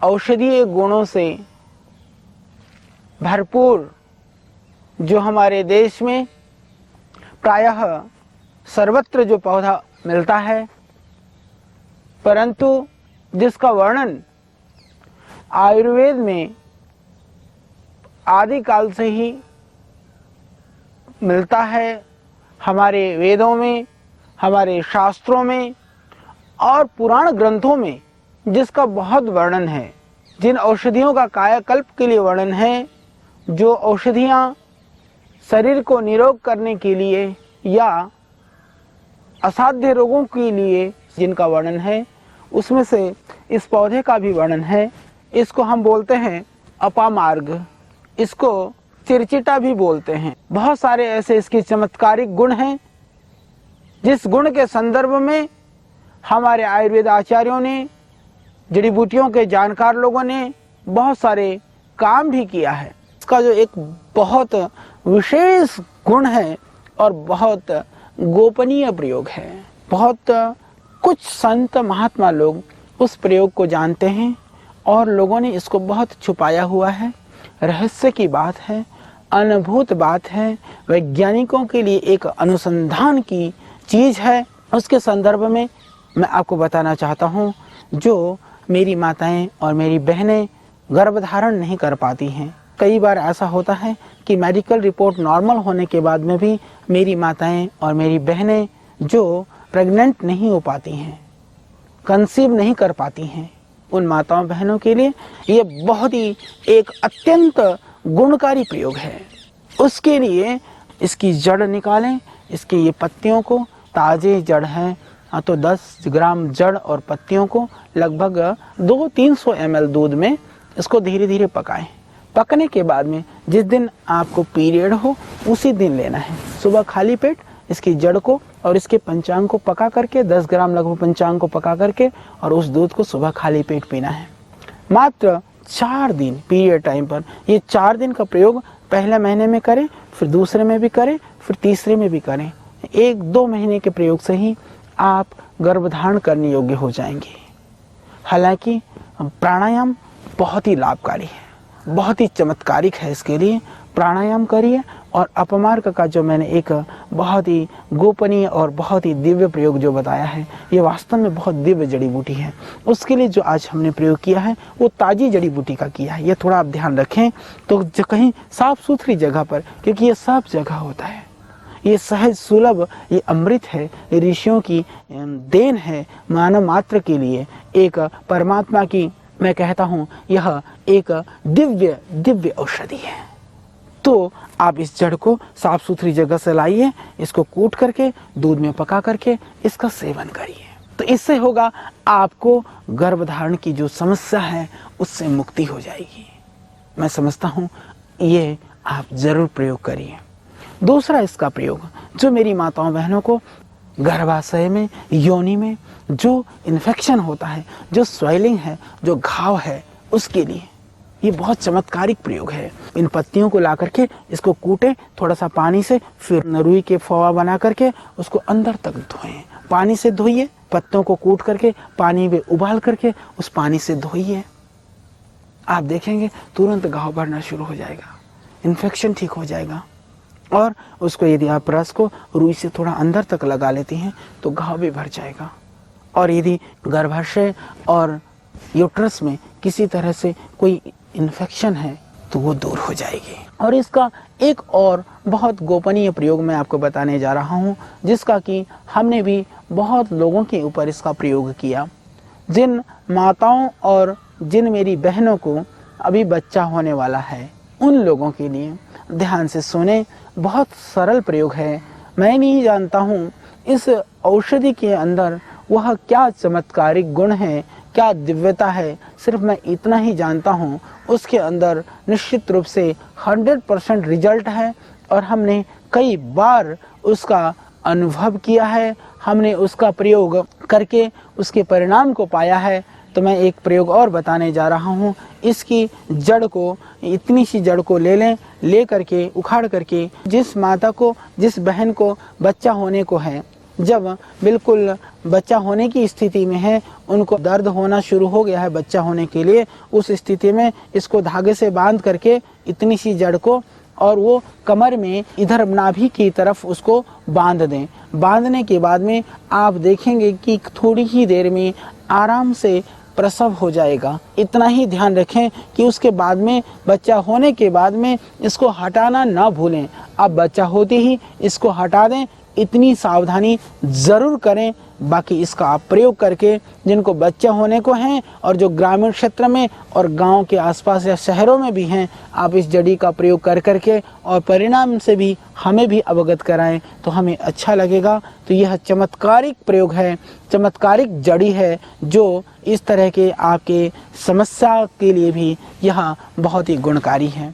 औषधीय गुणों से भरपूर जो हमारे देश में प्रायः सर्वत्र जो पौधा मिलता है, परंतु जिसका वर्णन आयुर्वेद में आदिकाल से ही मिलता है, हमारे वेदों में, हमारे शास्त्रों में और पुराण ग्रंथों में जिसका बहुत वर्णन है, जिन औषधियों का कायाकल्प के लिए वर्णन है, जो औषधियाँ शरीर को निरोग करने के लिए या असाध्य रोगों के लिए जिनका वर्णन है, उसमें से इस पौधे का भी वर्णन है। इसको हम बोलते हैं अपामार्ग, इसको चिरचिटा भी बोलते हैं। बहुत सारे ऐसे इसके चमत्कारिक गुण हैं जिस गुण के संदर्भ में हमारे आयुर्वेद आचार्यों ने, जड़ी बूटियों के जानकार लोगों ने बहुत सारे काम भी किया है। इसका जो एक बहुत विशेष गुण है और बहुत गोपनीय प्रयोग है, बहुत कुछ संत महात्मा लोग उस प्रयोग को जानते हैं और लोगों ने इसको बहुत छुपाया हुआ है। रहस्य की बात है, अनुभूत बात है, वैज्ञानिकों के लिए एक अनुसंधान की चीज़ है। उसके संदर्भ में मैं आपको बताना चाहता हूँ, जो मेरी माताएं और मेरी बहनें गर्भधारण नहीं कर पाती हैं। कई बार ऐसा होता है कि मेडिकल रिपोर्ट नॉर्मल होने के बाद में भी मेरी माताएं और मेरी बहनें जो प्रेग्नेंट नहीं हो पाती हैं, कंसीव नहीं कर पाती हैं, उन माताओं बहनों के लिए ये बहुत ही एक अत्यंत गुणकारी प्रयोग है। उसके लिए इसकी जड़ निकालें, इसकी ये पत्तियों को, ताज़े जड़ हैं तो 10 ग्राम जड़ और पत्तियों को लगभग 200-300 ml दूध में इसको धीरे धीरे पकाएं। पकने के बाद में जिस दिन आपको पीरियड हो उसी दिन लेना है। सुबह खाली पेट इसकी जड़ को और इसके पंचांग को पका करके, 10 ग्राम लगभग पंचांग को पका करके और उस दूध को सुबह खाली पेट पीना है। मात्र 4 दिन पीरियड टाइम पर, ये 4 दिन का प्रयोग पहले महीने में करें, फिर दूसरे में भी करें, फिर तीसरे में भी करें। 1-2 महीने के प्रयोग से ही आप गर्भधारण करने योग्य हो जाएंगे। हालांकि प्राणायाम बहुत ही लाभकारी है, बहुत ही चमत्कारिक है। इसके लिए प्राणायाम करिए और अपमार्ग का जो मैंने एक बहुत ही गोपनीय और बहुत ही दिव्य प्रयोग जो बताया है, ये वास्तव में बहुत दिव्य जड़ी बूटी है। उसके लिए जो आज हमने प्रयोग किया है वो ताज़ी जड़ी बूटी का किया है। ये थोड़ा आप ध्यान रखें तो कहीं साफ सुथरी जगह पर, क्योंकि ये सब जगह होता है। ये सहज सुलभ, ये अमृत है, ये ऋषियों की देन है मानव मात्र के लिए, एक परमात्मा की, मैं कहता हूँ यह एक दिव्य दिव्य औषधि है। तो आप इस जड़ को साफ सुथरी जगह से लाइए, इसको कूट करके दूध में पका करके इसका सेवन करिए। तो इससे होगा आपको गर्भधारण की जो समस्या है उससे मुक्ति हो जाएगी। मैं समझता हूँ ये आप जरूर प्रयोग करिए। दूसरा इसका प्रयोग, जो मेरी माताओं बहनों को गर्भाशय में, योनि में जो इन्फेक्शन होता है, जो स्वेलिंग है, जो घाव है, उसके लिए ये बहुत चमत्कारिक प्रयोग है। इन पत्तियों को ला करके इसको कूटें थोड़ा सा पानी से, फिर रुई के फवा बना करके उसको अंदर तक धोएं। पानी से धोइए, पत्तों को कूट करके पानी में उबाल करके उस पानी से धोइए। आप देखेंगे तुरंत घाव भरना शुरू हो जाएगा, इन्फेक्शन ठीक हो जाएगा। और उसको यदि आप रस को रुई से थोड़ा अंदर तक लगा लेती हैं तो घाव भी भर जाएगा। और यदि गर्भाशय और यूट्रस में किसी तरह से कोई इन्फेक्शन है तो वो दूर हो जाएगी। और इसका एक और बहुत गोपनीय प्रयोग मैं आपको बताने जा रहा हूँ, जिसका कि हमने भी बहुत लोगों के ऊपर इसका प्रयोग किया। जिन माताओं और जिन मेरी बहनों को अभी बच्चा होने वाला है, उन लोगों के लिए ध्यान से सुने। बहुत सरल प्रयोग है। मैं नहीं जानता हूँ इस औषधि के अंदर वह क्या चमत्कारिक गुण है, क्या दिव्यता है, सिर्फ मैं इतना ही जानता हूँ। उसके अंदर निश्चित रूप से 100% रिजल्ट है और हमने कई बार उसका अनुभव किया है, हमने उसका प्रयोग करके उसके परिणाम को पाया है। तो मैं एक प्रयोग और बताने जा रहा हूँ। इसकी जड़ को, इतनी सी जड़ को ले करके उखाड़ करके जिस माता को, जिस बहन को बच्चा होने को है, जब बिल्कुल बच्चा होने की स्थिति में है, उनको दर्द होना शुरू हो गया है बच्चा होने के लिए, उस स्थिति में इसको धागे से बांध करके इतनी सी जड़ को और वो कमर में इधर नाभि की तरफ उसको बांध दें। बांधने के बाद में आप देखेंगे कि थोड़ी ही देर में आराम से प्रसव हो जाएगा। इतना ही ध्यान रखें कि उसके बाद में बच्चा होने के बाद में इसको हटाना ना भूलें। अब बच्चा होते ही इसको हटा दें, इतनी सावधानी ज़रूर करें। बाकी इसका आप प्रयोग करके जिनको बच्चा होने को हैं और जो ग्रामीण क्षेत्र में और गांव के आसपास या शहरों में भी हैं, आप इस जड़ी का प्रयोग कर करके और परिणाम से भी हमें भी अवगत कराएं तो हमें अच्छा लगेगा। तो यह चमत्कारिक प्रयोग है, चमत्कारिक जड़ी है, जो इस तरह के आपके समस्या के लिए भी यह बहुत ही गुणकारी है।